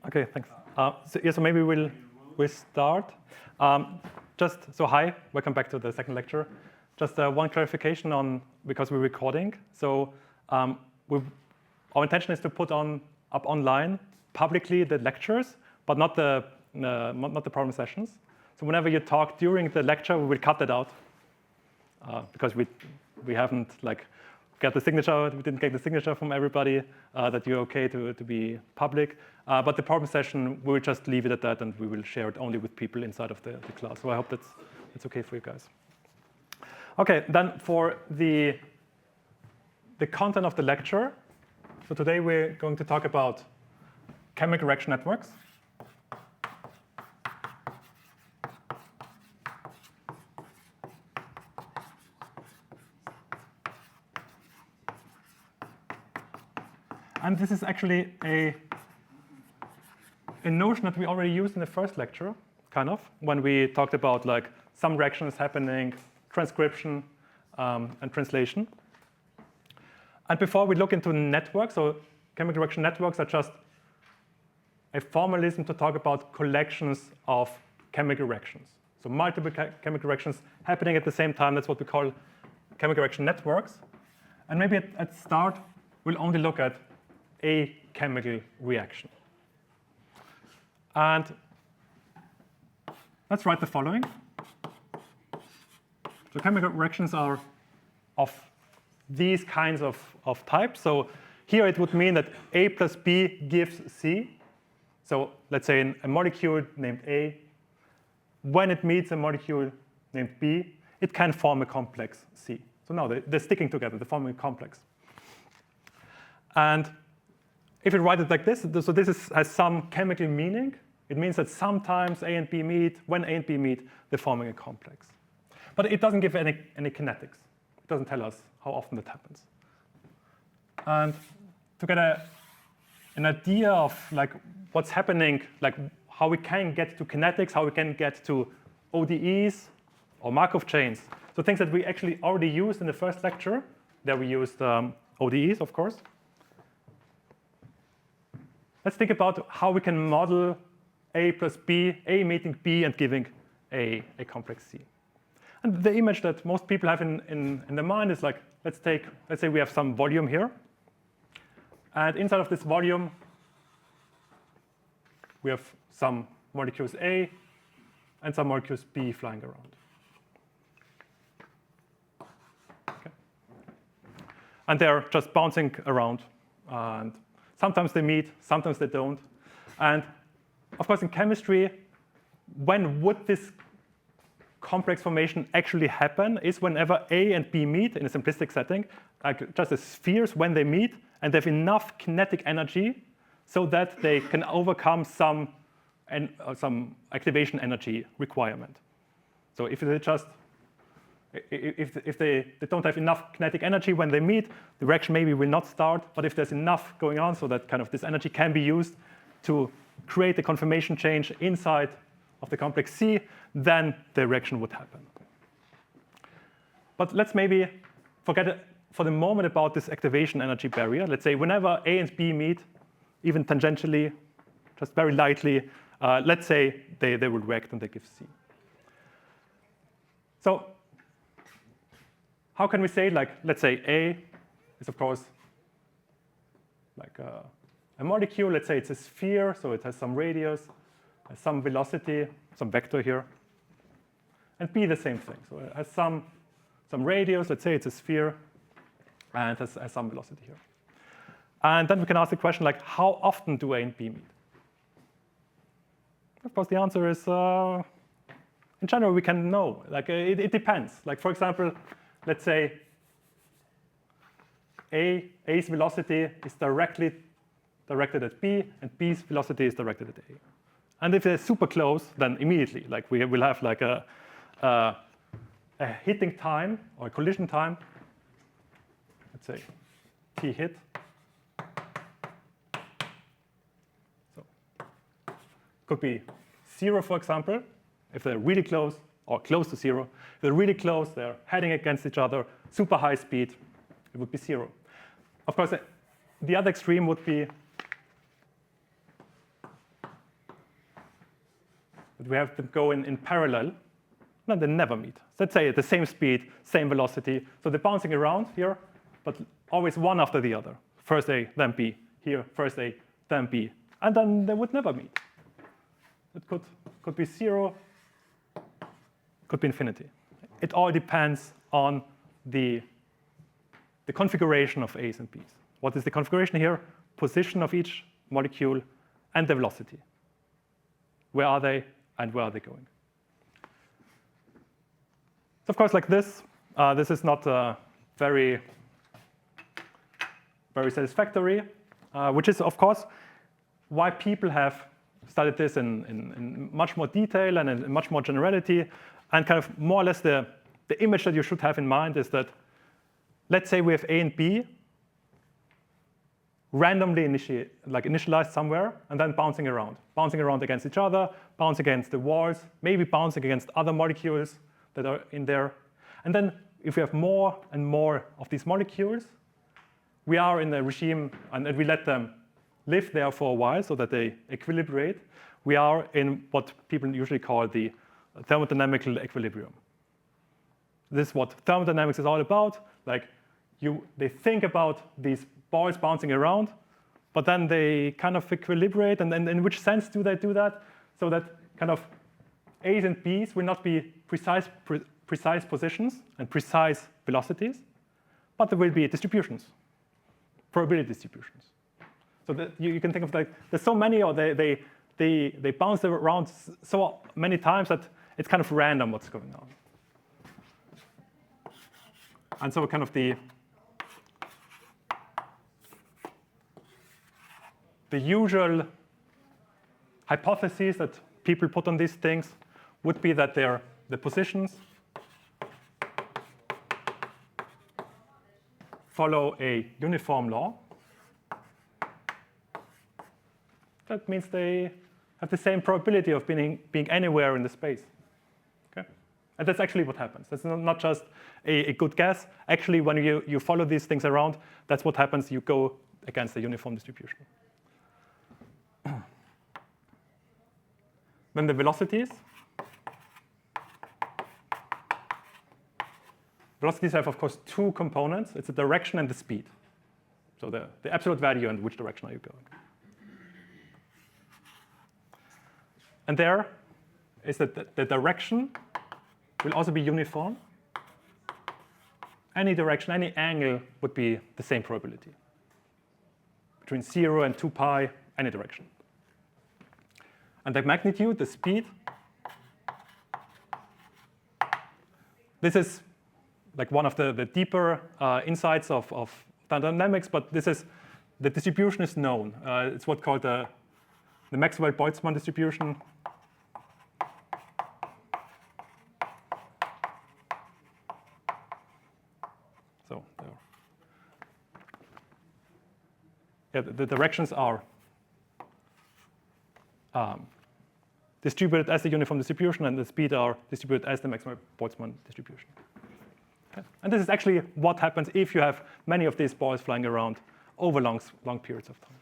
Okay, thanks. So maybe we'll start. So hi, welcome back to the second lecture. Just one clarification on, because we're recording. So our intention is to put up online publicly the lectures, but not the problem sessions. So whenever you talk during the lecture, we will cut that out because we haven't get the signature. We didn't get the signature from everybody that you're okay to be public. But the problem session, we will just leave it at that, and we will share it only with people inside of the class. So I hope that's okay for you guys. Okay, then for the content of the lecture. So today we're going to talk about chemical reaction networks. And this is actually a notion that we already used in the first lecture, kind of, when we talked about some reactions happening, transcription, and translation. And before we look into networks, so chemical reaction networks are just a formalism to talk about collections of chemical reactions. So multiple chemical reactions happening at the same time, that's what we call chemical reaction networks. And maybe at start, we'll only look at a chemical reaction. And let's write the following. So chemical reactions are of these kinds of types. So here it would mean that A plus B gives C. So let's say a molecule named A, when it meets a molecule named B, it can form a complex C. So now they're sticking together, they're forming a complex. And if you write it like this, so this has some chemical meaning. It means that sometimes A and B meet. When A and B meet, they're forming a complex. But it doesn't give any kinetics. It doesn't tell us how often that happens. And to get an idea of what's happening, how we can get to kinetics, how we can get to ODEs or Markov chains, so things that we actually already used in the first lecture. There we used ODEs, of course. Let's think about how we can model A plus B, A meeting B and giving a complex C. And the image that most people have in their mind is let's say we have some volume here. And inside of this volume, we have some molecules A and some molecules B flying around. Okay. And they're just bouncing around. And sometimes they meet, sometimes they don't. And of course, in chemistry, when would this complex formation actually happen is whenever A and B meet in a simplistic setting, just as spheres, when they meet, and they have enough kinetic energy so that they can overcome some activation energy requirement. So if they don't have enough kinetic energy when they meet, the reaction maybe will not start. But if there's enough going on so that this energy can be used to create a conformation change inside of the complex C, then the reaction would happen. But let's maybe forget for the moment about this activation energy barrier. Let's say whenever A and B meet, even tangentially, just very lightly, let's say they will react and they give C. So how can we say, let's say A is, of course, a molecule. Let's say it's a sphere, so it has some radius, has some velocity, some vector here. And B, the same thing. So it has some radius. Let's say it's a sphere, and has some velocity here. And then we can ask the question, how often do A and B meet? Of course, the answer is, in general, we can know. It depends. For example, let's say A's velocity is directly directed at B, and B's velocity is directed at A. And if they're super close, then immediately, we will have a hitting time or a collision time. Let's say T hit. So could be 0, for example, if they're really close, or close to 0. If they're really close, they're heading against each other, super high speed, it would be 0. Of course, the other extreme would be but we have them go in parallel, then they never meet. So let's say at the same speed, same velocity. So they're bouncing around here, but always one after the other. First A, then B. Here, first A, then B. And then they would never meet. It could be 0, could be infinity. It all depends on the configuration of A's and B's. What is the configuration here? Position of each molecule and the velocity. Where are they and where are they going? So of course, like this is not very satisfactory, which is, of course, why people have studied this in much more detail and in much more generality. And kind of more or less the image that you should have in mind is that, let's say we have A and B randomly initialized somewhere and then bouncing around against each other, bouncing against the walls, maybe bouncing against other molecules that are in there. And then if we have more and more of these molecules, we are in a regime, and we let them live there for a while so that they equilibrate. We are in what people usually call the thermodynamical equilibrium. This is what thermodynamics is all about. Like they think about these balls bouncing around, but then they kind of equilibrate. And then in which sense do they do that? So that kind of A's and B's will not be precise positions and precise velocities, but there will be distributions, probability distributions. So that you can think of like there's so many, or they bounce around so many times that it's kind of random what's going on. And so kind of the usual hypotheses that people put on these things would be that the positions follow a uniform law. That means they have the same probability of being anywhere in the space. Okay? And that's actually what happens. That's not just a good guess. Actually, when you follow these things around, that's what happens. You go against a uniform distribution. Then the velocities. Velocities have, of course, two components. It's the direction and the speed. So the absolute value and which direction are you going. And there is that the direction will also be uniform. Any direction, any angle would be the same probability. Between 0 and 2 pi, any direction. And the magnitude, the speed, this is like one of the deeper insights of thermodynamics, but this is the distribution is known. It's what's called the Maxwell-Boltzmann distribution. So the directions are distributed as the uniform distribution, and the speed are distributed as the Maxwell-Boltzmann distribution. Okay. And this is actually what happens if you have many of these balls flying around over long periods of time.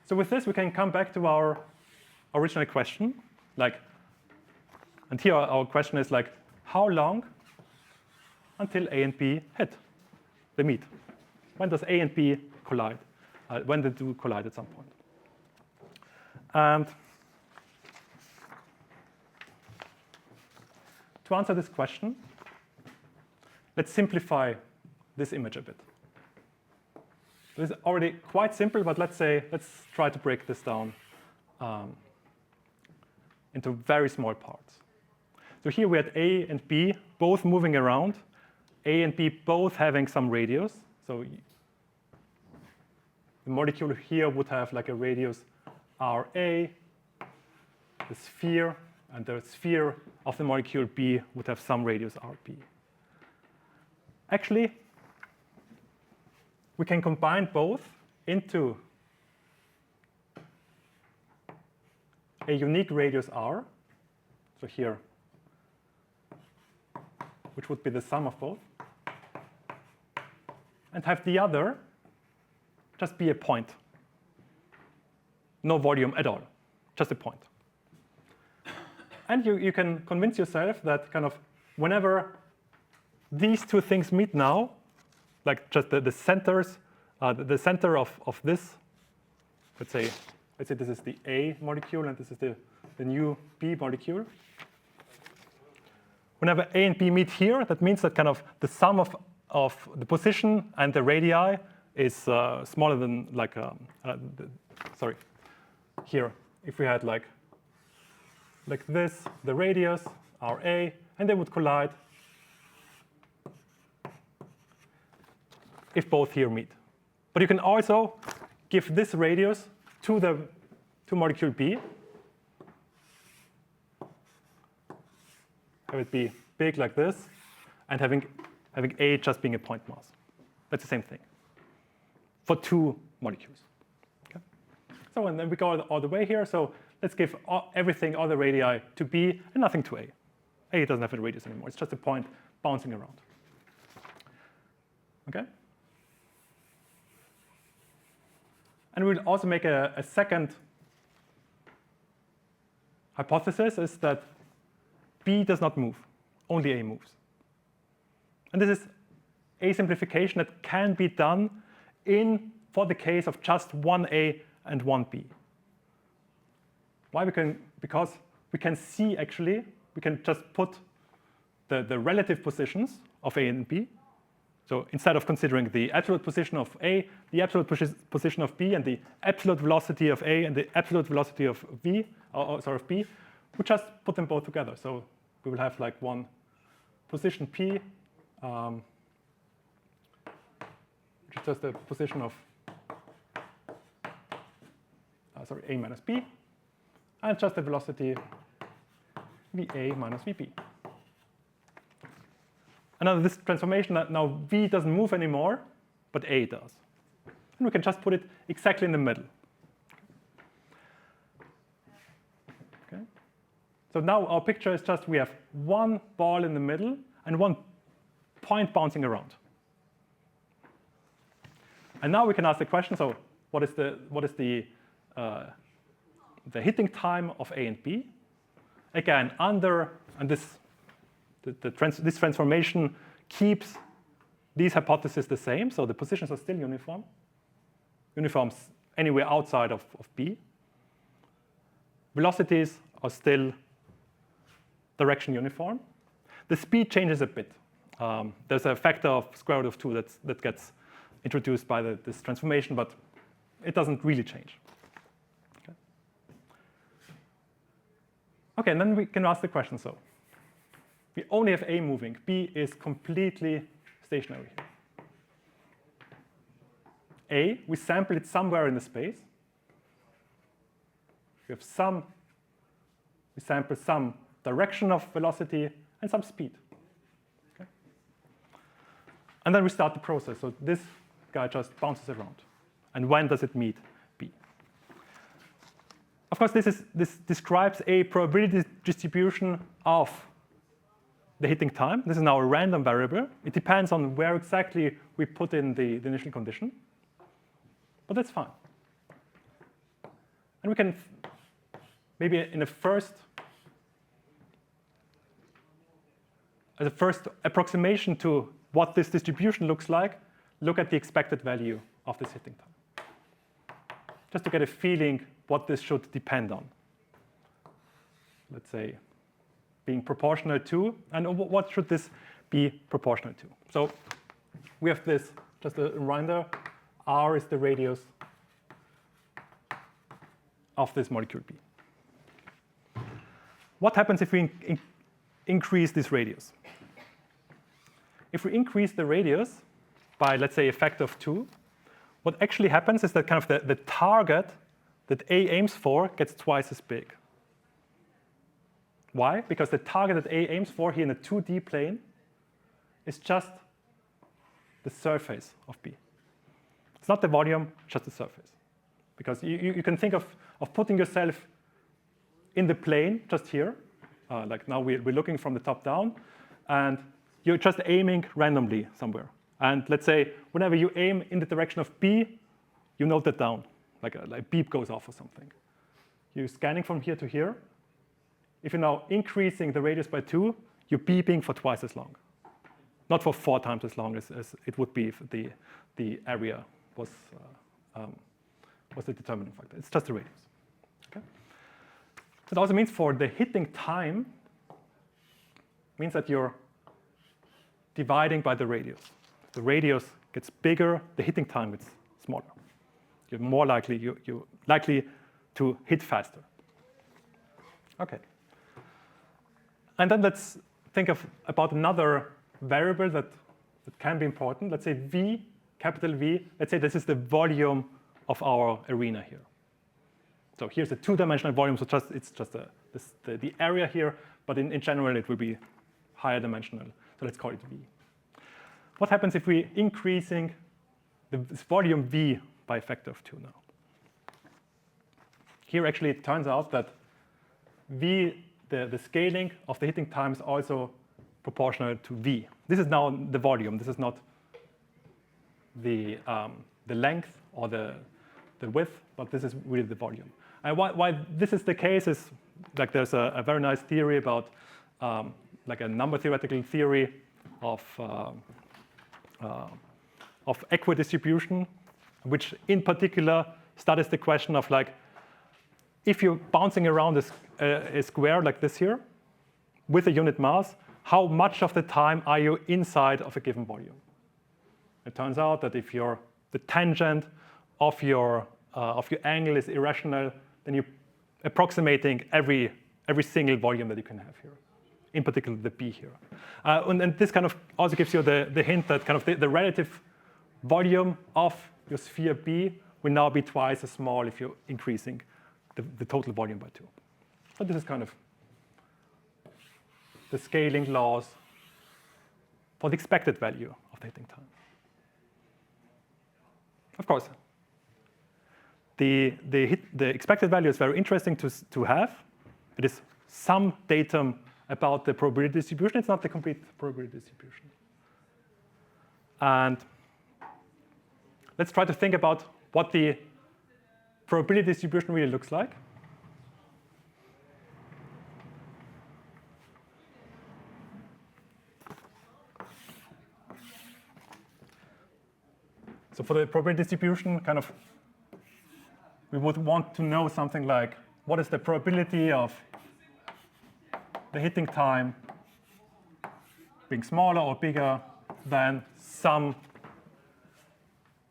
So with this, we can come back to our original question. And here our question is like, how long until A and B hit? They meet. When does A and B collide? When they do collide at some point. And to answer this question, let's simplify this image a bit. This is already quite simple, but let's try to break this down into very small parts. So here we had A and B both moving around, A and B both having some radius. So the molecule here would have like a radius RA, the sphere, and the sphere of the molecule B would have some radius RB. Actually, we can combine both into a unique radius R. So here, which would be the sum of both, and have the other just be a point. no volume at all, just a point. And you can convince yourself that kind of whenever these two things meet now, like just the centers, the center of this, let's say this is the A molecule and this is the new B molecule. Whenever A and B meet here, that means that kind of the sum of the position and the radii is smaller than like, sorry, here. If we had like this, the radius, our A, and they would collide if both here meet. But you can also give this radius to molecule B. Have it be big like this, and having A just being a point mass. That's the same thing for two molecules. Okay? So and then we go all the way here. So let's give everything, all the radii to B and nothing to A. A doesn't have a radius anymore. It's just a point bouncing around. Okay? And we'll also make a second hypothesis, is that B does not move, only A moves. And this is a simplification that can be done for the case of just one A and one B. Why? Because we can see actually, we can just put the relative positions of A and B. So instead of considering the absolute position of A, the absolute position of B, and the absolute velocity of A and the absolute velocity of B, we just put them both together. So we will have like one position P, which is just the position of A minus B, and just the velocity VA minus VB. And now this transformation, now V doesn't move anymore, but A does. And we can just put it exactly in the middle. Okay. So now our picture is just we have one ball in the middle and one point bouncing around. And now we can ask the question, so what is the hitting time of A and B? Again, this transformation keeps these hypotheses the same, so the positions are still uniform. Uniforms anywhere outside of B. Velocities are still direction uniform. The speed changes a bit. There's a factor of square root of 2 that gets introduced by this transformation, but it doesn't really change. Okay, and then we can ask the question, so we only have A moving. B is completely stationary here. A, we sample it somewhere in the space. We sample some direction of velocity and some speed. Okay? And then we start the process. So this guy just bounces around. And when does it meet B? Of course, this describes a probability distribution of the hitting time. This is now a random variable. It depends on where exactly we put in the initial condition. But that's fine. And we can maybe as a first approximation to what this distribution looks like, look at the expected value of this hitting time. Just to get a feeling what this should depend on. Let's say being proportional to, and what should this be proportional to? So we have this, just a reminder, R is the radius of this molecule B. What happens if we increase this radius? If we increase the radius by, let's say, a factor of 2, what actually happens is that kind of the target that A aims for gets twice as big. Why? Because the target that A aims for here in the 2D plane is just the surface of B. It's not the volume, just the surface. Because you can think of putting yourself in the plane just here. Like now we're looking from the top down, and you're just aiming randomly somewhere. And let's say whenever you aim in the direction of B, you note that down. like a beep goes off or something. You're scanning from here to here. If you're now increasing the radius by 2, you're beeping for twice as long. Not for 4 times as long as it would be if the area was the determining factor. It's just the radius. Okay? It also means for the hitting time, means that you're dividing by the radius. The radius gets bigger, the hitting time gets smaller. You're more likely, you're likely to hit faster. Okay. And then let's think about another variable that can be important. Let's say V, capital V. Let's say this is the volume of our arena here. So here's a 2-dimensional volume, so it's just the area here, but in general it will be higher dimensional. So let's call it V. What happens if we're increasing this volume V by a factor of 2 now? Here actually it turns out that V, the scaling of the hitting time is also proportional to V. This is now the volume. This is not the length or the width, but this is really the volume. And why this is the case is like there's a very nice theory about like a number theoretical theory of equidistribution, which in particular studies the question of like if you're bouncing around a square like this here with a unit mass, how much of the time are you inside of a given volume? It turns out that if the tangent of your angle is irrational, then you're approximating every single volume that you can have here, in particular the B here. And this kind of also gives you the hint that kind of the relative volume of your sphere B will now be twice as small if you're increasing the total volume by 2. So this is kind of the scaling laws for the expected value of the hitting time. Of course, the expected value is very interesting to have. It is some datum about the probability distribution. It's not the complete probability distribution. And let's try to think about what the probability distribution really looks like. So for the probability distribution, kind of, we would want to know something like what is the probability of the hitting time being smaller or bigger than some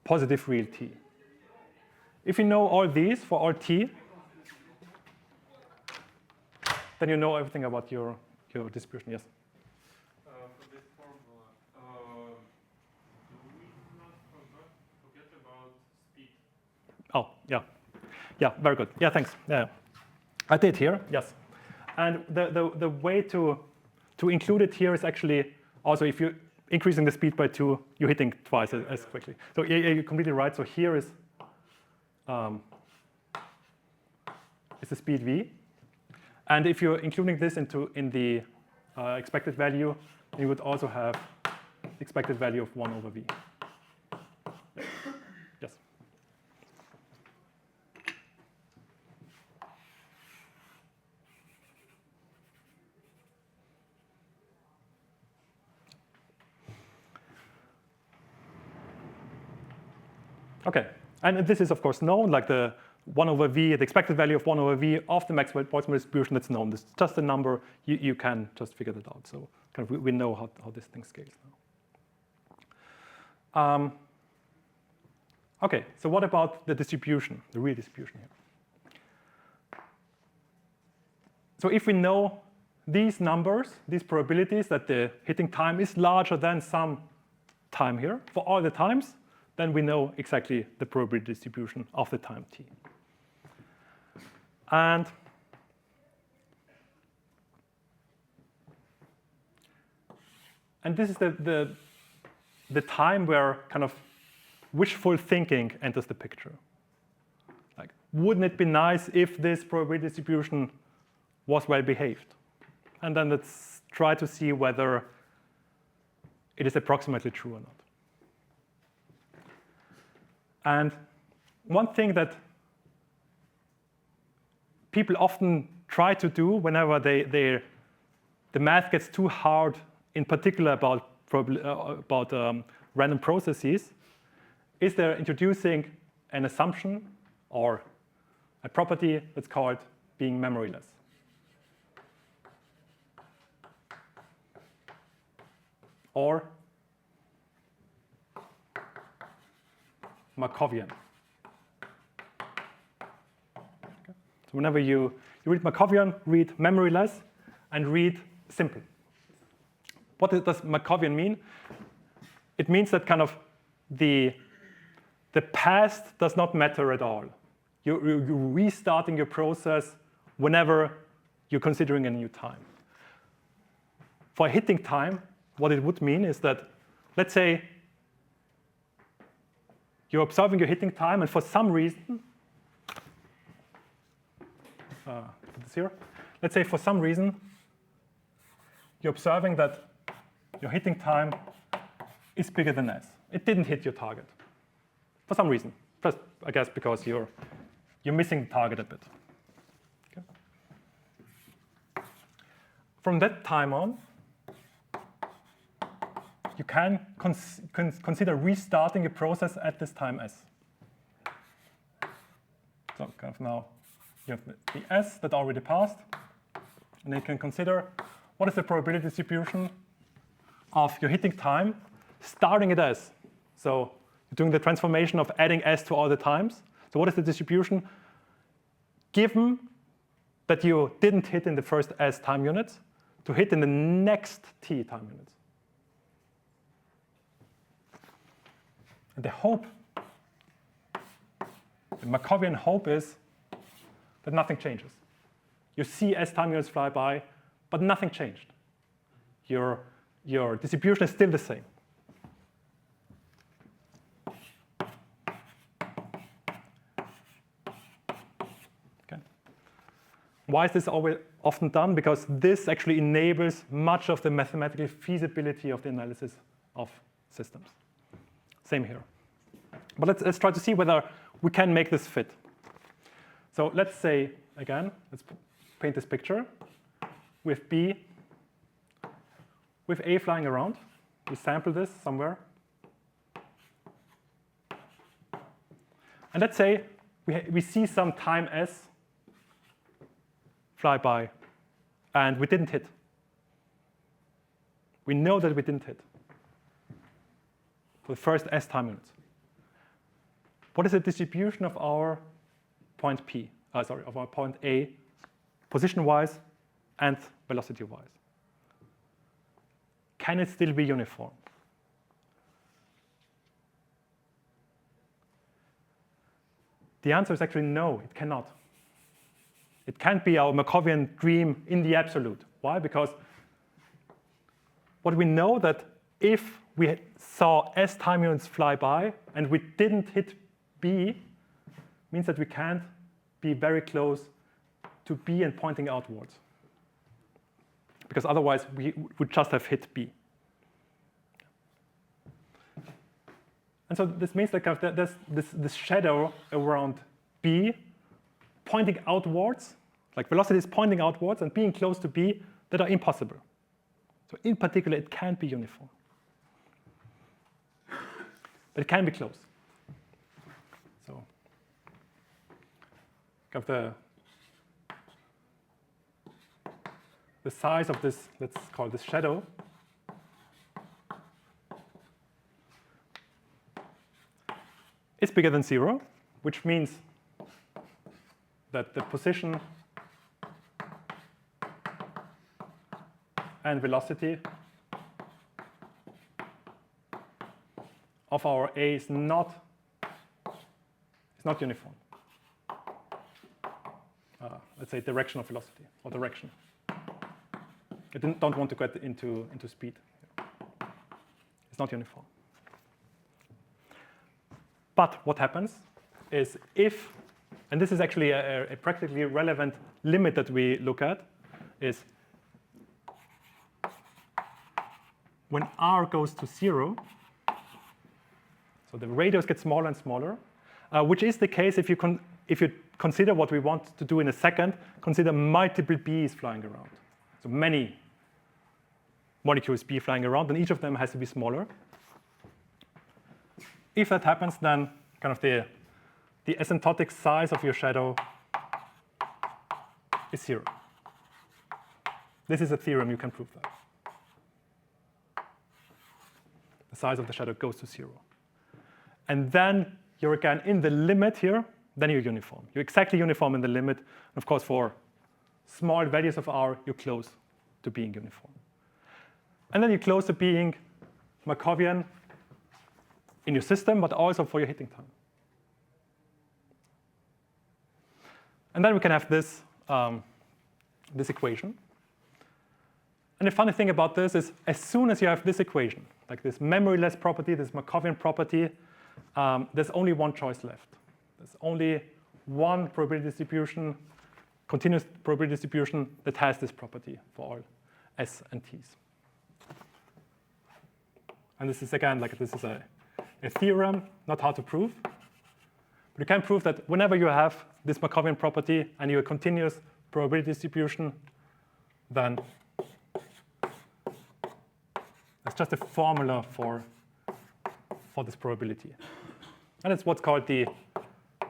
positive real t. If you know all these for all t, then you know everything about your distribution. Yes? For this formula, do we not forget about speed? Oh, yeah. Yeah, very good. Yeah, thanks. Yeah. I did here, yes. And the way to include it here is actually also if you're increasing the speed by 2, you're hitting twice as quickly. So yeah, you're completely right. So here is the speed v. And if you're including this in the expected value, you would also have expected value of 1 over v. Yes. Okay, and this is of course known, like the 1 over v, the expected value of 1 over v of the Maxwell-Boltzmann distribution, that's known. This is just a number, you can just figure that out. So kind of we know how this thing scales now. Okay, so what about the distribution, the real distribution here? So if we know these numbers, these probabilities that the hitting time is larger than some time here for all the times, then we know exactly the probability distribution of the time t. And this is the time where kind of wishful thinking enters the picture. Like, wouldn't it be nice if this probability distribution was well behaved? And then let's try to see whether it is approximately true or not. And one thing that people often try to do whenever the math gets too hard, in particular about random processes, is they're introducing an assumption or a property that's called being memoryless. Or Markovian. Okay. So whenever you read Markovian, read memoryless, and read simple. What does Markovian mean? It means that kind of the past does not matter at all. You're restarting your process whenever you're considering a new time. For hitting time, what it would mean is that, let's say, you're observing your hitting time, and for some reason, put this here. Let's say for some reason, you're observing that your hitting time is bigger than S. It didn't hit your target for some reason. Just, I guess, because you're missing the target a bit. Okay. From that time on, you can consider restarting a process at this time S. So kind of now you have the S that already passed, and then you can consider what is the probability distribution of your hitting time starting at S. So you're doing the transformation of adding S to all the times. So what is the distribution given that you didn't hit in the first S time units to hit in the next T time units? And the hope, the Markovian hope is that nothing changes. You see S time units fly by, but nothing changed. Your distribution is still the same. Okay. Why is this always often done? Because this actually enables much of the mathematical feasibility of the analysis of systems. Same here. But let's try to see whether we can make this fit. So let's say, again, let's paint this picture with B, with A flying around. We sample this somewhere. And let's say we see some time S fly by, and we didn't hit. We know that we didn't hit for the first S time units. What is the distribution of our point P? Of our point A, position-wise and velocity-wise? Can it still be uniform? The answer is actually no, it cannot. It can't be our Markovian dream in the absolute. Why? Because what we know that if we saw S time units fly by and we didn't hit B, means that we can't be very close to B and pointing outwards. Because otherwise we would just have hit B. And so this means that there's this shadow around B pointing outwards, like velocity is pointing outwards and being close to B, that are impossible. So in particular, it can't be uniform. But it can be close. So the size of this, let's call this shadow, is bigger than 0, which means that the position and velocity of our A is not uniform. Let's say direction of velocity or direction. I don't want to get into speed. It's not uniform. But what happens is if, and this is actually a practically relevant limit that we look at, is when R goes to 0, so the radius gets smaller and smaller, which is the case if you if you consider what we want to do in a second, consider multiple bees flying around. So many molecules be flying around, and each of them has to be smaller. If that happens, then kind of the asymptotic size of your shadow is 0. This is a theorem, you can prove that. The size of the shadow goes to 0. And then you're again in the limit here, then you're uniform. You're exactly uniform in the limit. And of course, for small values of R, you're close to being uniform. And then you're close to being Markovian in your system, but also for your hitting time. And then we can have this, this equation. And the funny thing about this is, as soon as you have this equation, like this memoryless property, this Markovian property, there's only one choice left. There's only one probability distribution, continuous probability distribution, that has this property for all S and T's. And this is, again, like this is a theorem, not hard to prove. But you can prove that whenever you have this Markovian property and you're a continuous probability distribution, then it's just a formula for this probability. And it's what's called the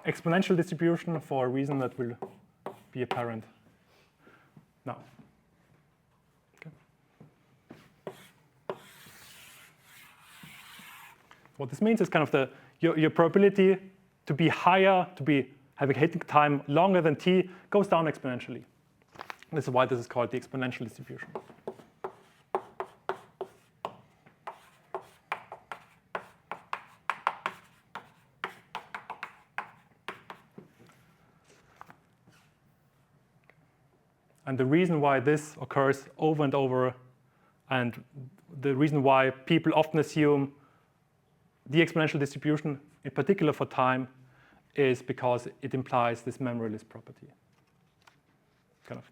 exponential distribution, for a reason that will be apparent now. Okay. What this means is kind of your probability to be higher, to have a hitting time longer than t, goes down exponentially. This is why this is called the exponential distribution. And the reason why this occurs over and over, and the reason why people often assume the exponential distribution, in particular for time, is because it implies this memoryless property. Kind of,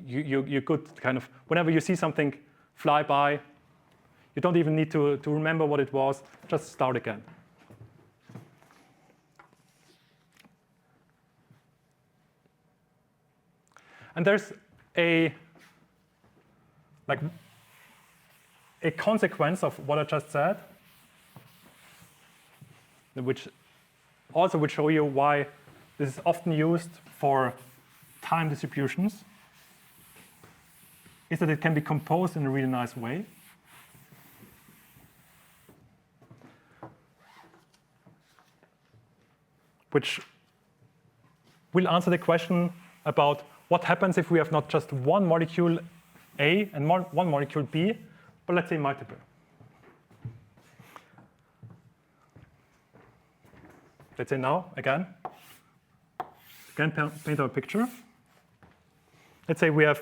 you could kind of, whenever you see something fly by, you don't even need to remember what it was, just start again. And there's a consequence of what I just said, which also would show you why this is often used for time distributions, is that it can be composed in a really nice way. Which will answer the question about what happens if we have not just one molecule A and one molecule B, but let's say multiple. Let's say now, again paint our picture. Let's say we have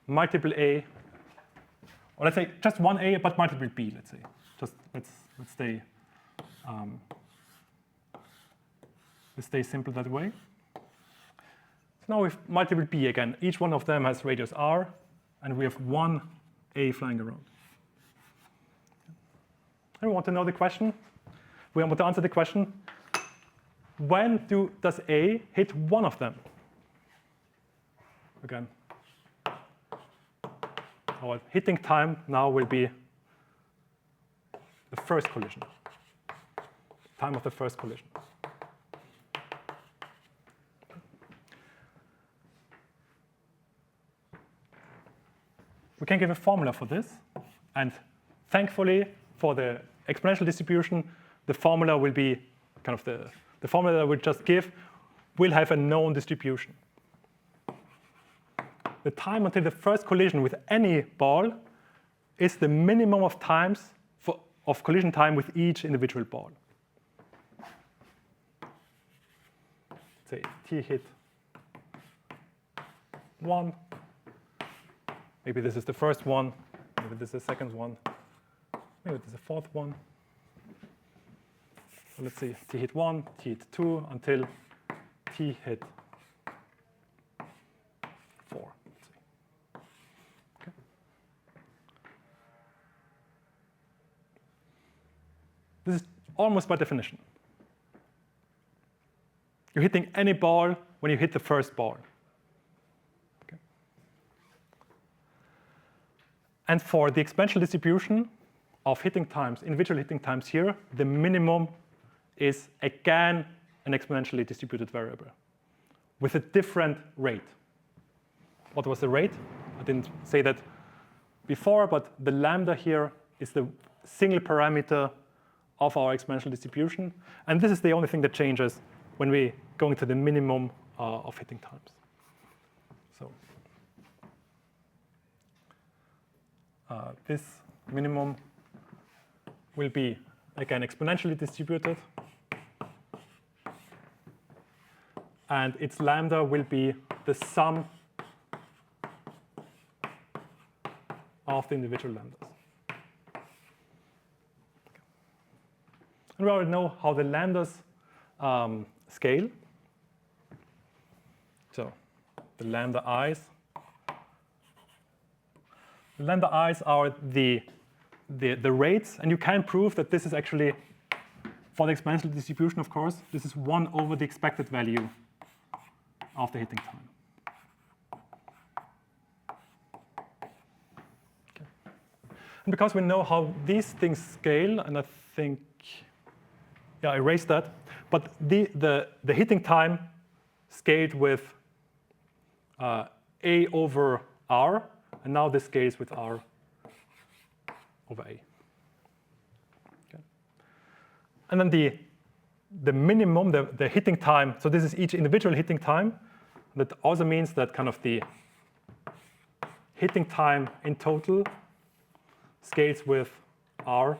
multiple A, or let's say just one A, but multiple B, let's say. Just let's stay simple that way. So now we have multiple B again. Each one of them has radius R, and we have one A flying around. And we want to know the question. We want to answer the question, when does A hit one of them? Again, our hitting time now will be the first collision, time of the first collision. We can give a formula for this, and thankfully for the exponential distribution, the formula will be kind of the formula that we just give will have a known distribution. The time until the first collision with any ball is the minimum of times of collision time with each individual ball. Say t hit 1. Maybe this is the first one. Maybe this is the second one. Maybe this is the fourth one. So let's say t hit 1, t hit 2, until t hit 4. Okay. almost by definition. You're hitting any ball when you hit the first ball. Okay. And for the exponential distribution of hitting times, individual hitting times here, the minimum is again an exponentially distributed variable with a different rate. What was the rate? I didn't say that before, but the lambda here is the single parameter of our exponential distribution. And this is the only thing that changes when we go into the minimum of hitting times. So this minimum will be, again, exponentially distributed. And its lambda will be the sum of the individual lambdas. And we already know how the lambdas scale. So the lambda i's. The lambda i's are the rates, and you can prove that this is actually, for the exponential distribution, of course, this is 1 over the expected value of the hitting time. Okay. And because we know how these things scale, and I think, yeah, I erased that, but the hitting time scaled with A over R, and now this scales with R over A. Okay. And then the minimum, the hitting time, so this is each individual hitting time. That also means that kind of the hitting time in total scales with R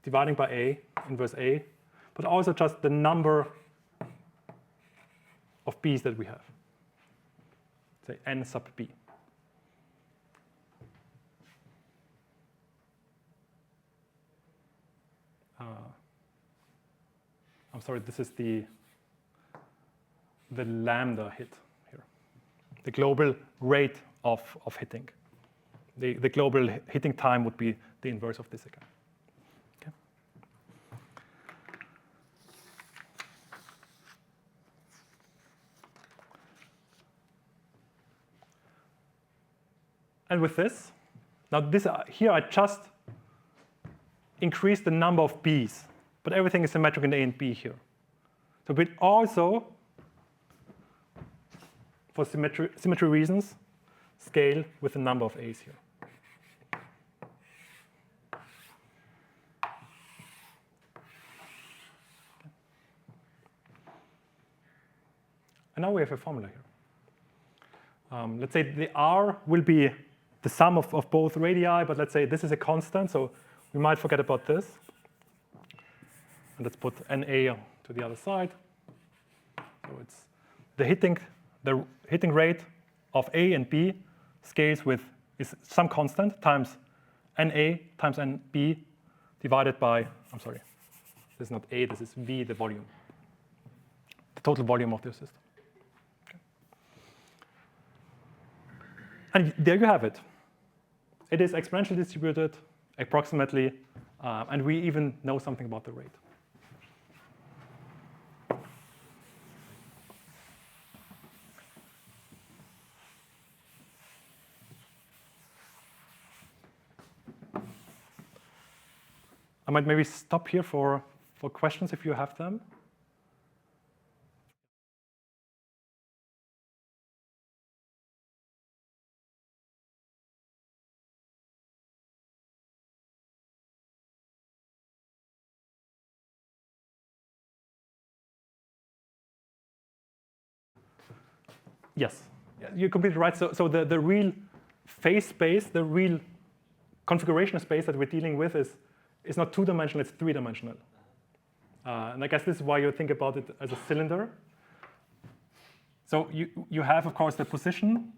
dividing by A, inverse A, but also just the number of B's that we have. Say N sub B. I'm sorry, this is the lambda hit here. The global rate of hitting. The global hitting time would be the inverse of this again. Okay. And with this, now this here I just increase the number of B's, but everything is symmetric in A and B here. So we also, for symmetry reasons, scale with the number of A's here. And now we have a formula here. Let's say the R will be the sum of both radii, but let's say this is a constant, so we might forget about this. And let's put NA to the other side. So it's the hitting rate of A and B scales with is some constant times NA times NB divided by, I'm sorry, this is not A, this is V, the volume, the total volume of the system. Okay. And there you have it. It is exponentially distributed approximately, and we even know something about the rate. I might maybe stop here for questions if you have them. Yes, you're completely right. So the real phase space, the real configuration space that we're dealing with is not two-dimensional, it's three-dimensional. And I guess this is why you think about it as a cylinder. So you have, of course, the position,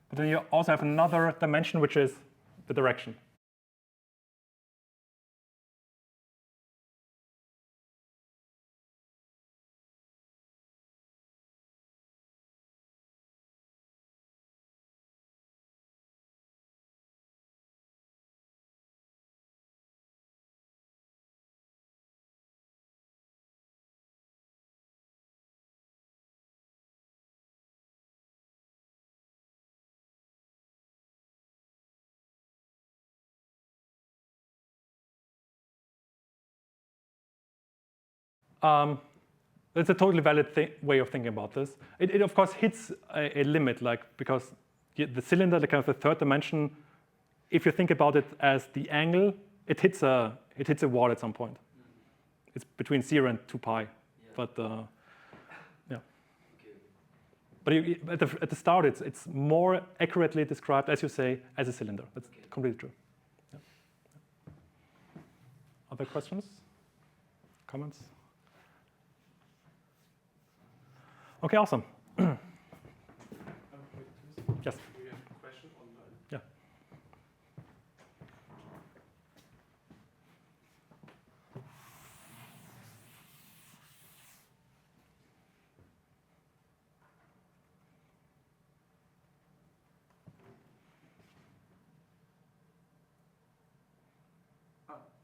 but then you also have another dimension, which is the direction. It's a totally valid way of thinking about this. It of course hits a limit, like because the cylinder, the kind of the third dimension, if you think about it as the angle, it hits a wall at some point. It's between 0 and 2 pi, but yeah. But at the start, it's more accurately described, as you say, as a cylinder. That's completely true. Yeah. Other questions? Comments? Okay, awesome. Yes. We have a question online. Yeah.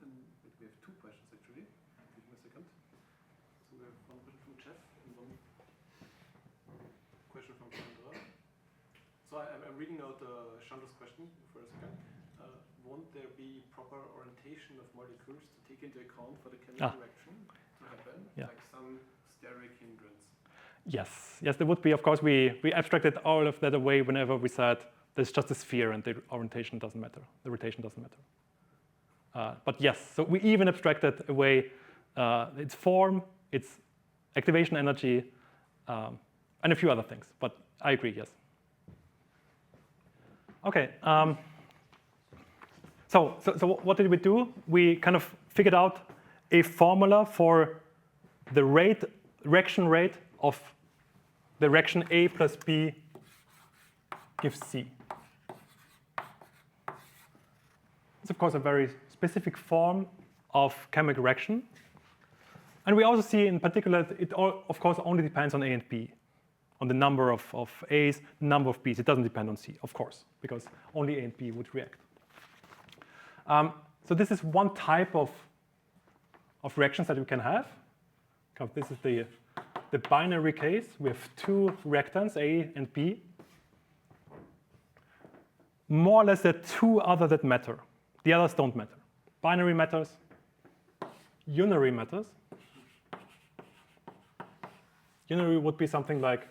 And we have two questions actually. Give me a second. So we have one question from Jeff and one question from Chandra. So I'm reading out Chandra's question for a second. Won't there be proper orientation of molecules to take into account for the chemical reaction to happen, like some steric hindrance? Yes, there would be. Of course, we abstracted all of that away whenever we said there's just a sphere and the orientation doesn't matter, the rotation doesn't matter. But yes, so we even abstracted away its form, its activation energy, and a few other things. But I agree, yes. Okay. So what did we do? We kind of figured out a formula for the reaction rate of the reaction A plus B gives C. It's of course a very specific form of chemical reaction. And we also see in particular, it of course only depends on A and B, on the number of A's, number of B's. It doesn't depend on C, of course, because only A and B would react. So this is one type of reactions that we can have. This is the binary case. We have two reactants, A and B. More or less, there are two others that matter. The others don't matter. Binary matters. Unary matters. Unary would be something like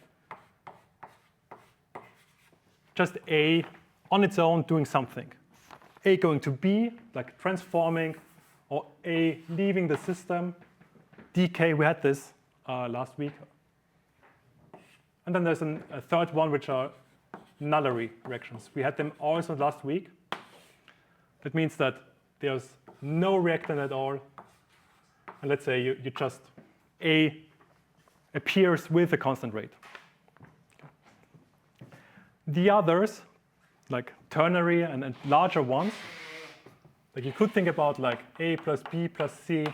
just A on its own doing something. A going to B, like transforming, or A leaving the system. Decay, we had this last week. And then there's a third one, which are nullary reactions. We had them also last week. That means that there's no reactant at all. And let's say you just A appears with a constant rate. The others, like ternary and larger ones, like you could think about like A plus B plus C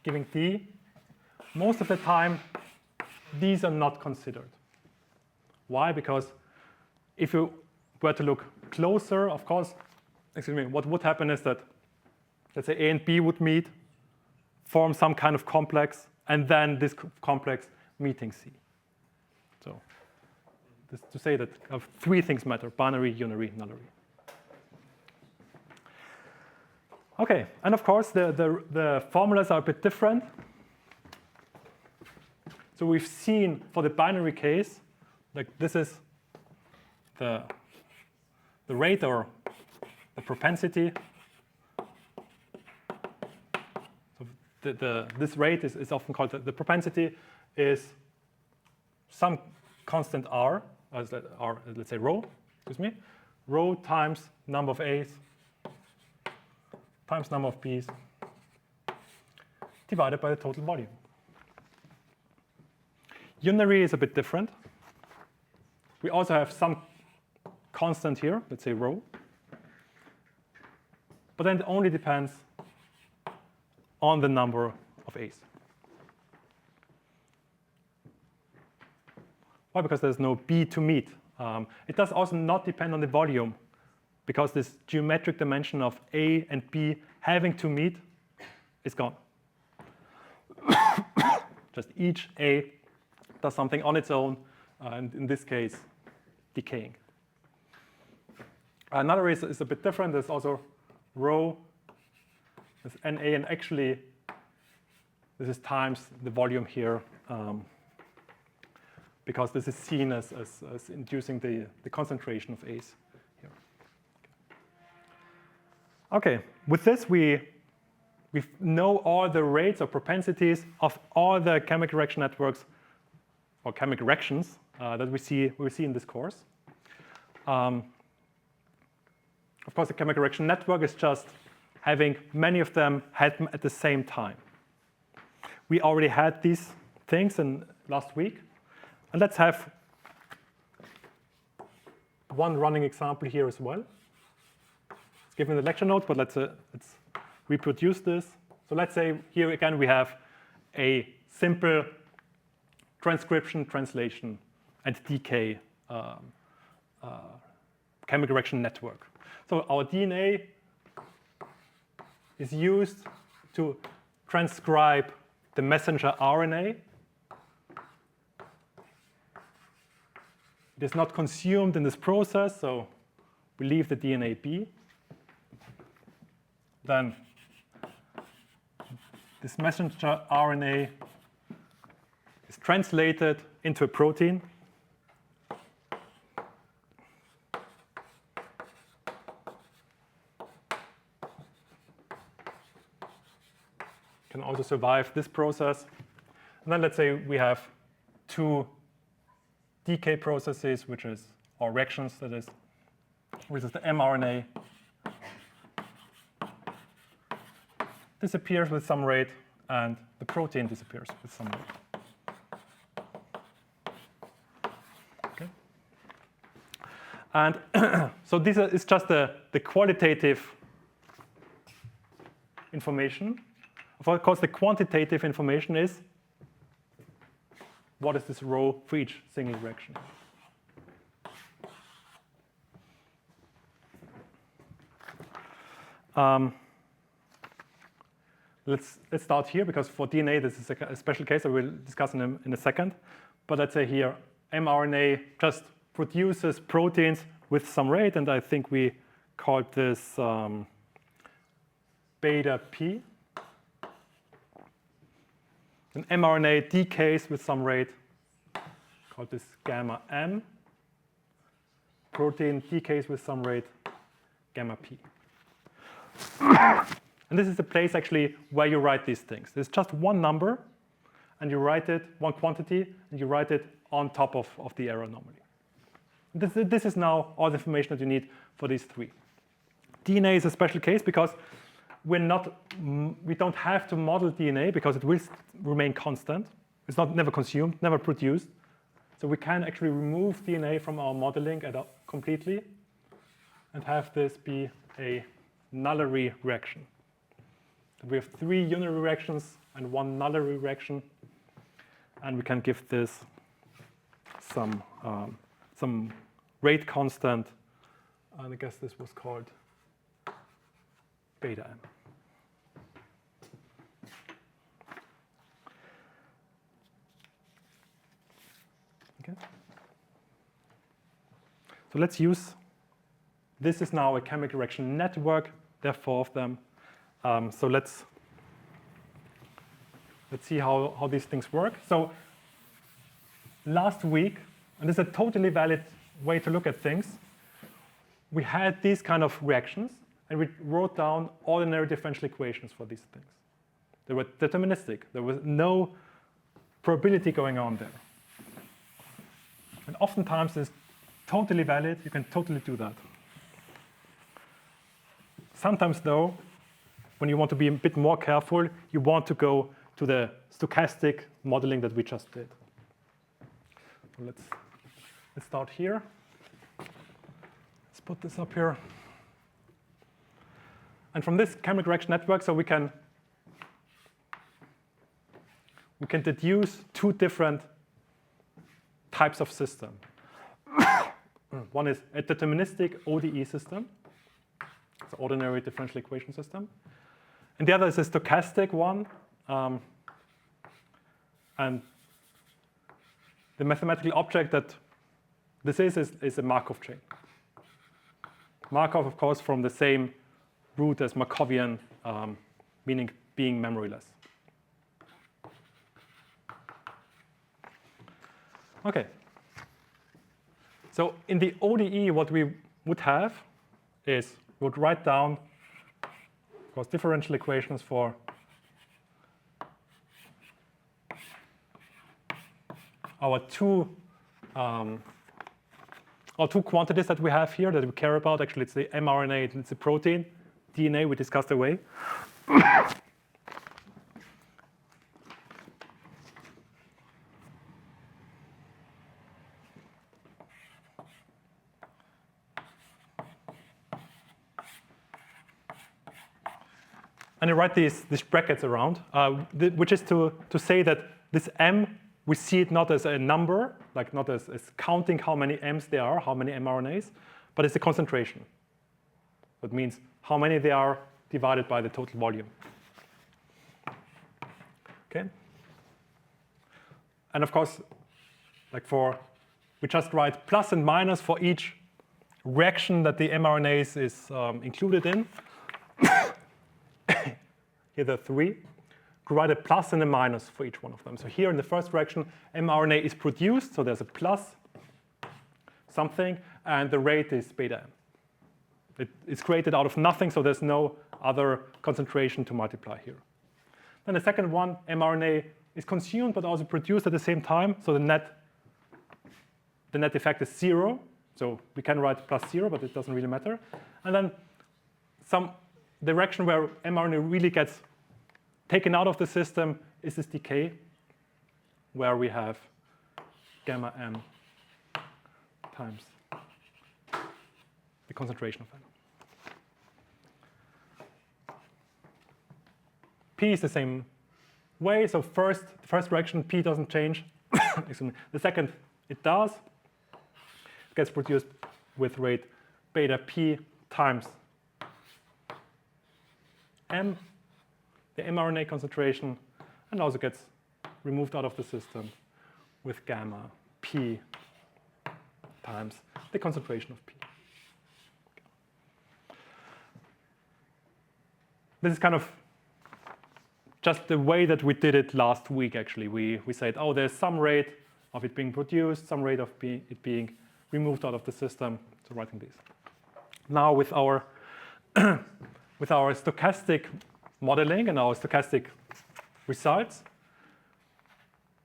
giving D. Most of the time, these are not considered. Why? Because if you were to look closer, of course, what would happen is that, let's say A and B would meet, form some kind of complex, and then this complex meeting C. So this to say that three things matter: binary, unary, nullary. Okay, and of course the formulas are a bit different. So we've seen for the binary case, like this is the rate or the propensity. So this rate is often called the propensity is some constant r, let's say rho, rho times number of A's times number of B's divided by the total volume. Unary is a bit different. We also have some constant here, let's say rho. But then it only depends on the number of A's. Why? Because there's no B to meet. It does also not depend on the volume, because this geometric dimension of A and B having to meet is gone. Just each A does something on its own, and in this case, decaying. Another is a bit different. There's also rho, there's NA, and actually this is times the volume here, because this is seen as inducing the concentration of A's here. Okay, with this we know all the rates or propensities of all the chemical reaction networks or chemical reactions that we see in this course. Of course, the chemical reaction network is just having many of them happen at the same time. We already had these things in last week. And let's have one running example here as well. It's given in the lecture notes, but let's reproduce this. So let's say here again we have a simple transcription, translation, and decay chemical reaction network. So our DNA is used to transcribe the messenger RNA. It is not consumed in this process, so we leave the DNA be. Then this messenger RNA is translated into a protein. Can also survive this process. And then let's say we have two decay processes, or reactions, that is, which is the mRNA disappears with some rate, and the protein disappears with some rate. Okay. And so this is just the qualitative information. Of course, the quantitative information is what is this rho for each single reaction. Let's start here, because for DNA this is a special case I will discuss in a second. But let's say here mRNA just produces proteins with some rate, and I think we called this beta P. And mRNA decays with some rate, called this gamma M. Protein decays with some rate, gamma P. And this is the place actually where you write these things. There's just one number, and you write it, one quantity, and you write it on top of the error anomaly. This is now all the information that you need for these three. DNA is a special case because we don't have to model DNA because it will remain constant. It's never consumed, never produced. So we can actually remove DNA from our modeling completely and have this be a nullary reaction. We have 3 unary reactions and 1 nullary reaction, and we can give this some rate constant, and I guess this was called beta M. Okay. So let's use, this is now a chemical reaction network. There are 4 of them. So let's see how these things work. So last week, and this is a totally valid way to look at things, we had these kind of reactions, and we wrote down ordinary differential equations for these things. They were deterministic. There was no probability going on there. And oftentimes it's totally valid. You can totally do that. Sometimes, though, when you want to be a bit more careful, you want to go to the stochastic modeling that we just did. So let's start here. Let's put this up here. And from this chemical reaction network, so we can deduce 2 different types of system. One is a deterministic ODE system. It's an ordinary differential equation system. And the other is a stochastic one. And the mathematical object that this is a Markov chain. Markov, of course, from the same root as Markovian, meaning being memoryless. Okay. So in the ODE, what we would have is we would write down, of course, differential equations for our two quantities that we have here that we care about. Actually, it's the mRNA and it's the protein. DNA we discussed away. And I write these brackets around, which is to say that this M, we see it not as a number, like not as counting how many M's there are, how many mRNAs, but it's a concentration. That means how many there are divided by the total volume. Okay? And of course, like we just write plus and minus for each reaction that the mRNAs is included in. Here there are three. We write a plus and a minus for each one of them. So here in the first reaction, mRNA is produced, so there's a plus something, and the rate is beta m. It's created out of nothing, so there's no other concentration to multiply here. Then the second one, mRNA is consumed but also produced at the same time, so the net effect is 0. So we can write plus 0, but it doesn't really matter. And then the direction where mRNA really gets taken out of the system is this decay, where we have gamma m times the concentration of m. P is the same way. So the first reaction, P doesn't change. Excuse me. The second, it does. It gets produced with rate beta P times m, the mRNA concentration, and also gets removed out of the system with gamma P times the concentration of P. This is kind of just the way that we did it last week, actually. We said, oh, there's some rate of it being produced, some rate of it being removed out of the system. So writing this. Now with our stochastic modeling and our stochastic results,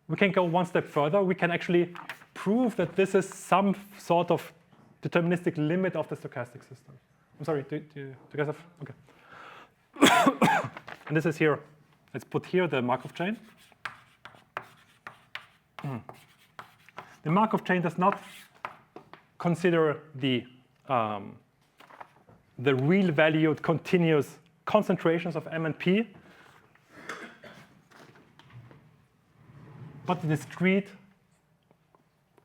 we can go one step further. We can actually prove that this is some sort of deterministic limit of the stochastic system. I'm sorry, do you guys have? Okay. And this is here. Let's put here the Markov chain. The Markov chain does not consider the real valued continuous concentrations of M and P, but the discrete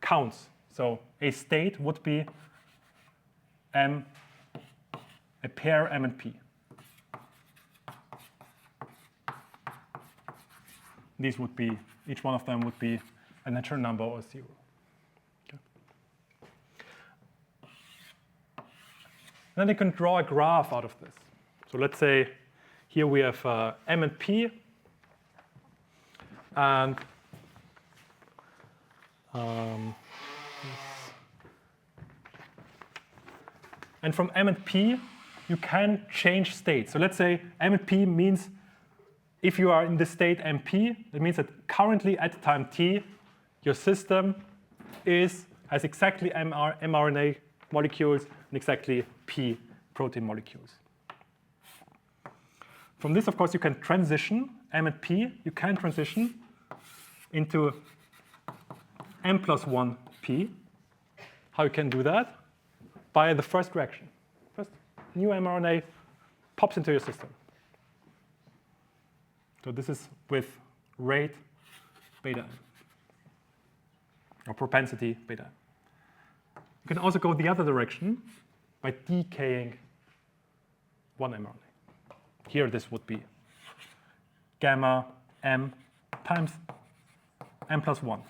counts. So a state would be M, a pair M and P. These would be, each one of them would be a natural number or 0. Okay. Then you can draw a graph out of this. So let's say here we have M and P, and from M and P, you can change state. So let's say M and P means if you are in the state MP, that means that currently at time t, your system has exactly mRNA molecules and exactly P protein molecules. From this, of course, you can transition M and P. You can transition into M plus 1 P. How you can do that? By the first reaction. First, new mRNA pops into your system. So this is with rate beta m, or propensity beta m. You can also go the other direction by decaying one mRNA. Here this would be gamma m times m plus 1.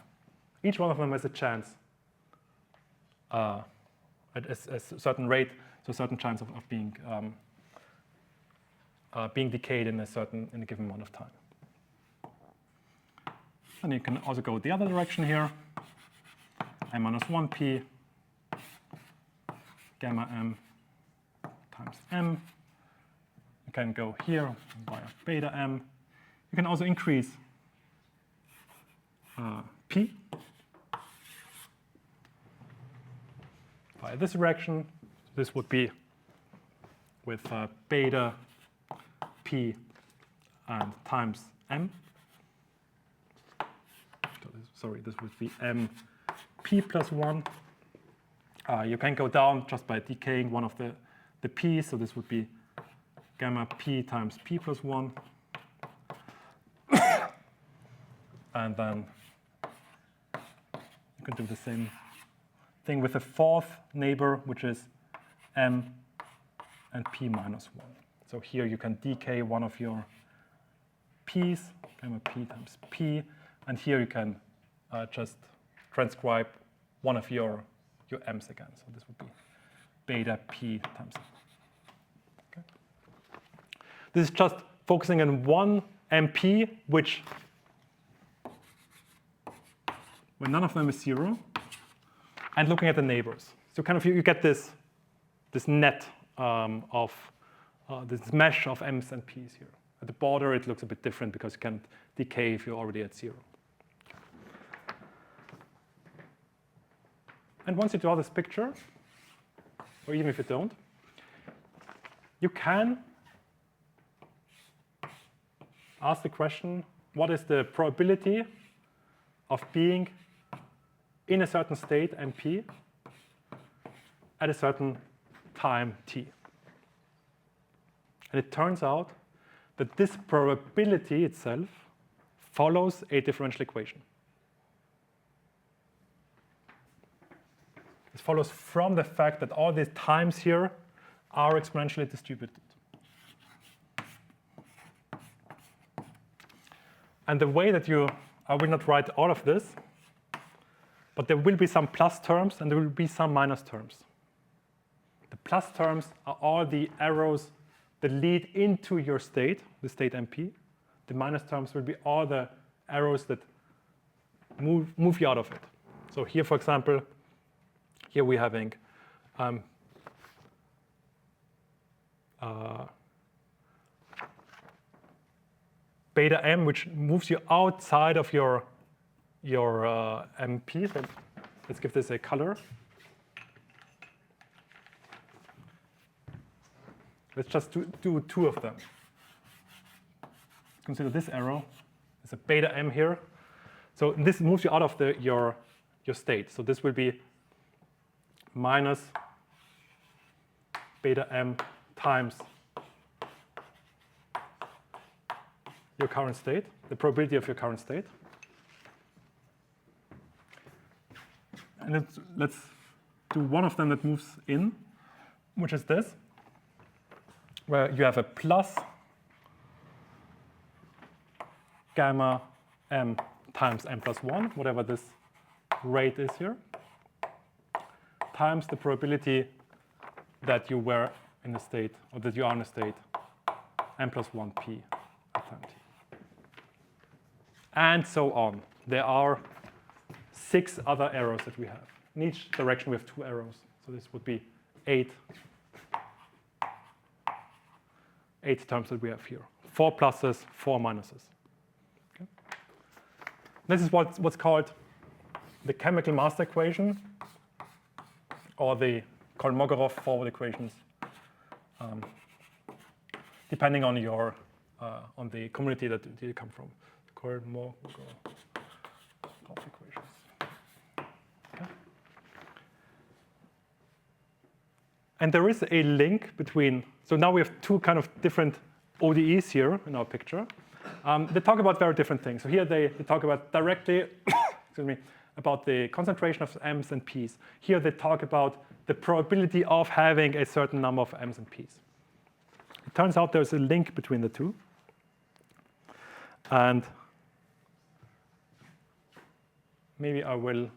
Each one of them has a chance at a certain rate, so a certain chance of being decayed in a given amount of time. And you can also go the other direction here. m minus 1p, gamma m times m. You can go here via beta m. You can also increase p by this direction. This would be with beta p and times m. Sorry, this would be m p plus 1. You can go down just by decaying one of the p's, so this would be gamma p times p plus 1. And then you can do the same thing with the fourth neighbor, which is m and p minus 1. So here you can decay one of your p's, gamma p times p, and here you can just transcribe one of your m's again. So this would be beta p times m. Okay. This is just focusing on one MP, which, when none of them is 0, and looking at the neighbors. So kind of you get this net of this mesh of m's and p's here. At the border, it looks a bit different because you can't decay if you're already at 0. And once you draw this picture, or even if you don't, you can ask the question, what is the probability of being in a certain state, MP, at a certain time, t? And it turns out that this probability itself follows a differential equation. This follows from the fact that all these times here are exponentially distributed. And the way that I will not write all of this, but there will be some plus terms and there will be some minus terms. The plus terms are all the arrows that lead into your state, the state MP. The minus terms will be all the arrows that move you out of it. So here, for example, here we're having beta m, which moves you outside of your MP. So let's give this a color. Let's just do 2 of them. Consider this arrow. There's a beta m here. So this moves you out of your state. So this will be minus beta m times your current state, the probability of your current state. And let's do one of them that moves in, which is this, where you have a plus gamma m times m plus 1, whatever this rate is here, times the probability that you were in a state, or that you are in a state, m plus 1p at time t. And so on. There are 6 other arrows that we have. In each direction, we have 2 arrows. So this would be 8 terms that we have here. 4 pluses, 4 minuses. Okay. This is what's called the chemical master equation, or the Kolmogorov forward equations, depending on your on the community that you come from. Kolmogorov equations. Okay. And there is a link between. So now we have 2 kind of different ODEs here in our picture. They talk about very different things. So here they talk about directly, excuse me, about the concentration of m's and p's. Here they talk about the probability of having a certain number of m's and p's. It turns out there's a link between the 2. And maybe I will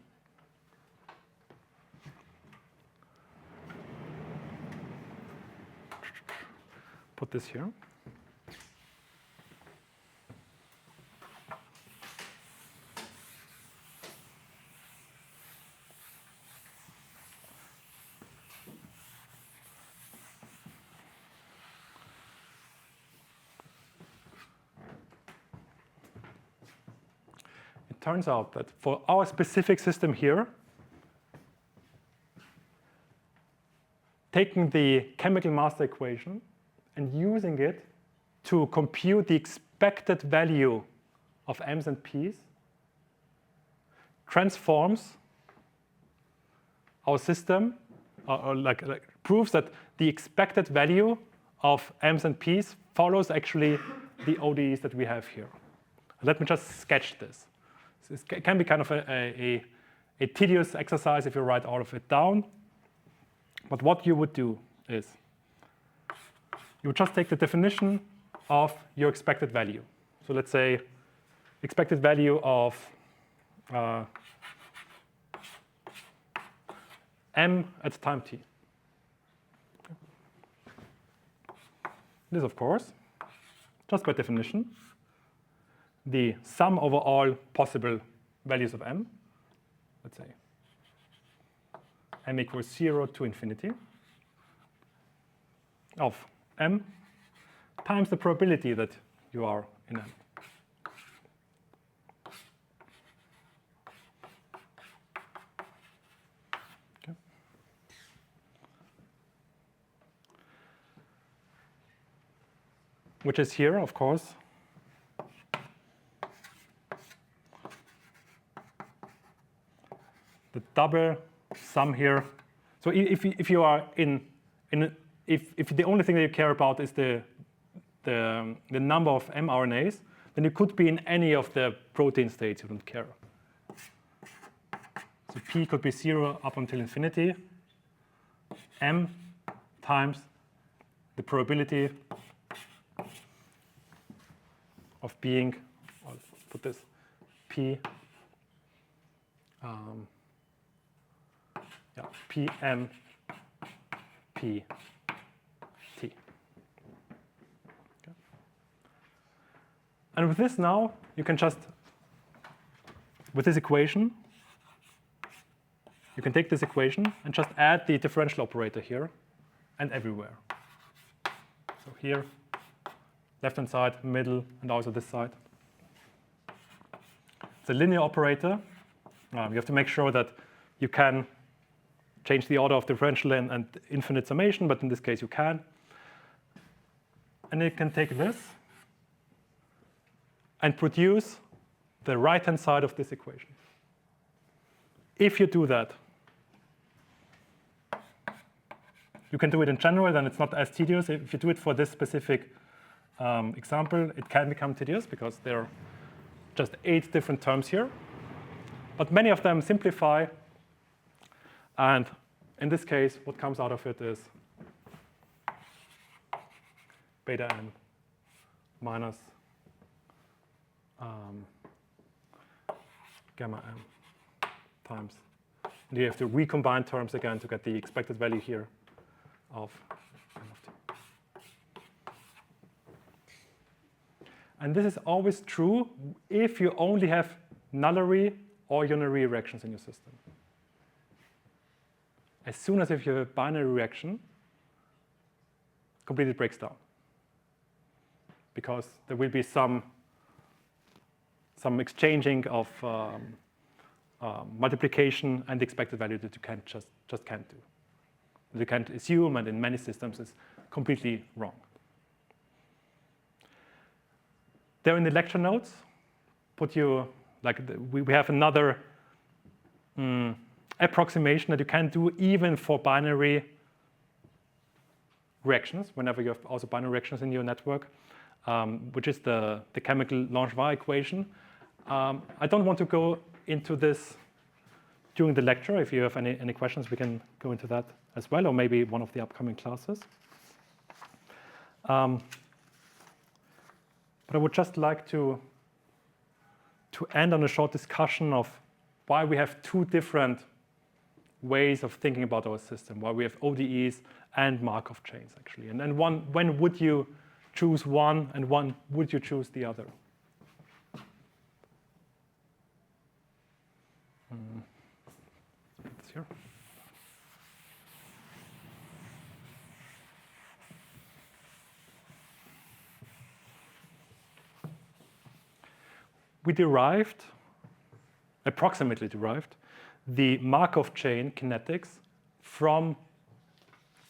put this here. turns out that for our specific system here, taking the chemical master equation and using it to compute the expected value of M's and P's transforms our system, or proves that the expected value of M's and P's follows actually the ODEs that we have here. Let me just sketch this. It can be kind of a tedious exercise if you write all of it down. But what you would do is you would just take the definition of your expected value. So let's say expected value of M at time t. This, of course, just by definition, the sum over all possible values of M, let's say M equals 0 to infinity, of M times the probability that you are in M. Okay. Which is here, of course, the double sum here. So if you are if the only thing that you care about is the number of mRNAs, then you could be in any of the protein states. You don't care. So P could be 0 up until infinity. M times the probability of being, I'll put this, P. PM P T. Okay. And with this now, you can just, with this equation, you can take this equation and just add the differential operator here and everywhere. So here, left-hand side, middle, and also this side. It's a linear operator. You have to make sure that you can change the order of differential and infinite summation, but in this case you can. And you can take this and produce the right-hand side of this equation. If you do that, you can do it in general, then it's not as tedious. If you do it for this specific example, it can become tedious because there are just 8 different terms here. But many of them simplify. And in this case, what comes out of it is beta m minus gamma m times. And you have to recombine terms again to get the expected value here of m of t. And this is always true if you only have nullary or unary reactions in your system. As soon as if you have a binary reaction, completely breaks down. Because there will be some exchanging of multiplication and the expected value that you can't just can't do. That you can't assume, and in many systems is completely wrong. There in the lecture notes, we have another approximation that you can do even for binary reactions, whenever you have also binary reactions in your network, which is the chemical Langevin equation. I don't want to go into this during the lecture. If you have any questions, we can go into that as well, or maybe one of the upcoming classes. But I would just like to end on a short discussion of why we have 2 different ways of thinking about our system, why we have ODEs and Markov chains, actually. And then when would you choose one, and when would you choose the other? It's here. We derived approximately derived the Markov chain kinetics from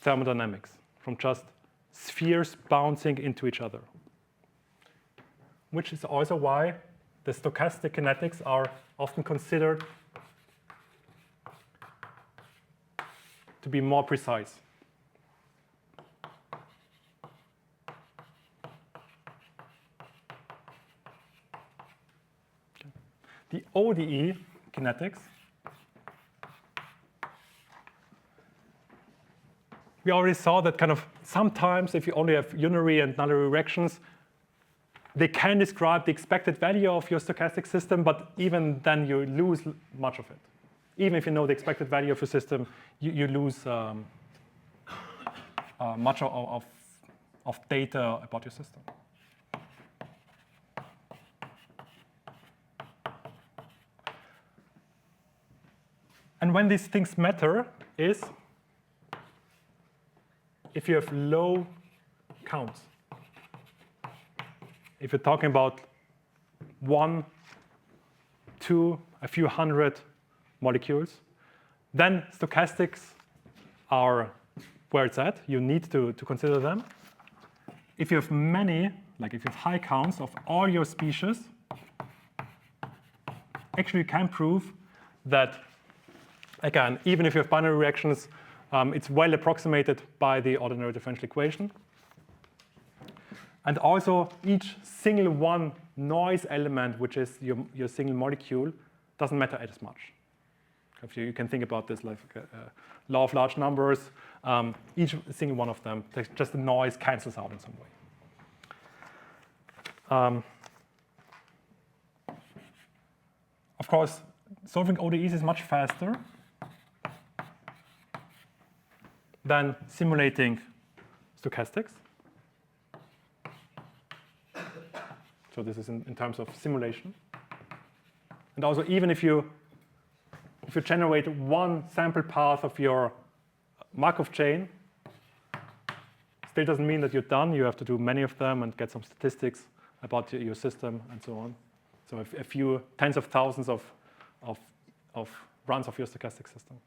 thermodynamics, from just spheres bouncing into each other. Which is also why the stochastic kinetics are often considered to be more precise. Okay. The ODE kinetics, we already saw that kind of sometimes if you only have unary and nullary reactions, they can describe the expected value of your stochastic system, but even then you lose much of it. Even if you know the expected value of your system, you lose much of data about your system. And when these things matter is if you have low counts. If you're talking about 1, 2, a few hundred molecules, then stochastics are where it's at. You need to consider them. If you have many, like if you have high counts of all your species, actually you can prove that, again, even if you have binary reactions, it's well approximated by the ordinary differential equation. And also, each single one noise element, which is your single molecule, doesn't matter as much. If you can think about this like law of large numbers, each single one of them, just the noise cancels out in some way. Of course, solving ODEs is much faster than simulating stochastics. So this is in terms of simulation. And also, even if you generate one sample path of your Markov chain, still doesn't mean that you're done. You have to do many of them and get some statistics about your system and so on. So a few tens of thousands of runs of your stochastic system.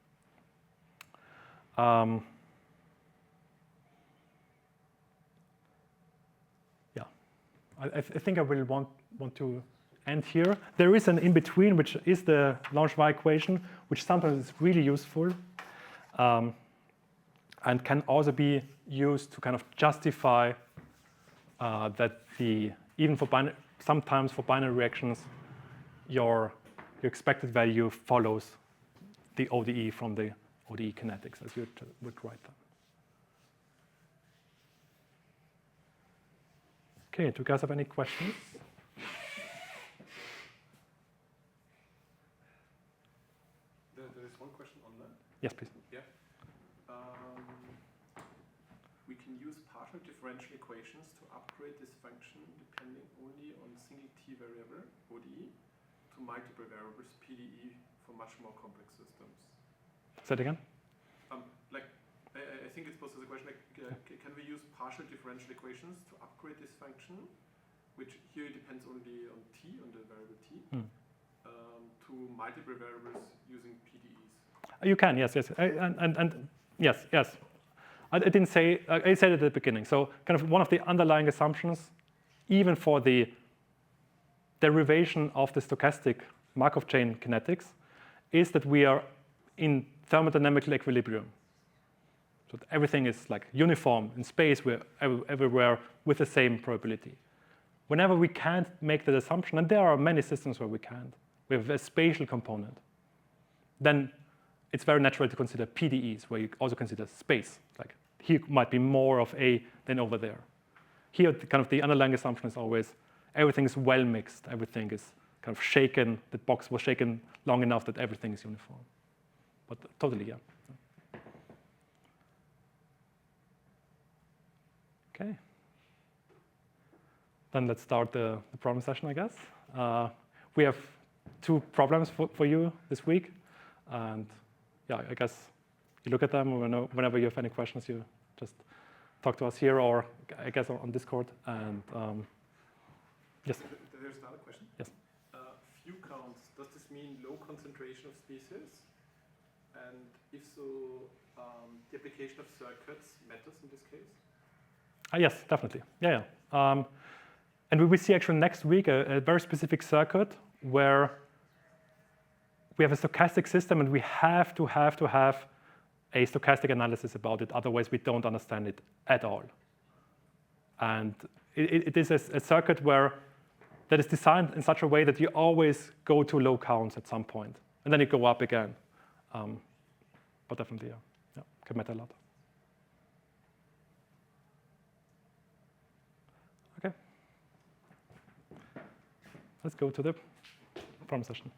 I think I will want to end here. There is an in-between, which is the Langevin equation, which sometimes is really useful and can also be used to kind of justify that even for sometimes for binary reactions, your expected value follows the ODE from the ODE kinetics as you would write them. Okay, do you guys have any questions? There is one question online. Yes, please. Yeah. We can use partial differential equations to upgrade this function depending only on single t variable, ODE, to multiple variables, PDE, for much more complex systems. Say it again. I think it's posed as a question, can we use partial differential equations to upgrade this function, which here depends only on t, on the variable t, to multiple variables using PDEs? You can, yes. And yes. I didn't say, I said it at the beginning. So kind of one of the underlying assumptions, even for the derivation of the stochastic Markov chain kinetics, is that we are in thermodynamical equilibrium. So everything is like uniform in space, we're everywhere with the same probability. Whenever we can't make that assumption, and there are many systems where we can't, we have a spatial component, then it's very natural to consider PDEs, where you also consider space. Like here might be more of A than over there. Here, kind of the underlying assumption is always everything is well mixed, everything is kind of shaken, the box was shaken long enough that everything is uniform. But totally, yeah. Okay. Then let's start the problem session, I guess. We have 2 problems for you this week. And yeah, I guess you look at them. Whenever you have any questions, you just talk to us here or I guess on Discord. And yes? There's another question. Yes. Few counts, does this mean low concentration of species? And if so, the application of circuits matters in this case? Yes, definitely. Yeah. And we will see actually next week a very specific circuit where we have a stochastic system and we have to have a stochastic analysis about it. Otherwise, we don't understand it at all. And it is a circuit that is designed in such a way that you always go to low counts at some point, and then you go up again. But definitely, yeah, can matter a lot. Okay. Let's go to the problem session.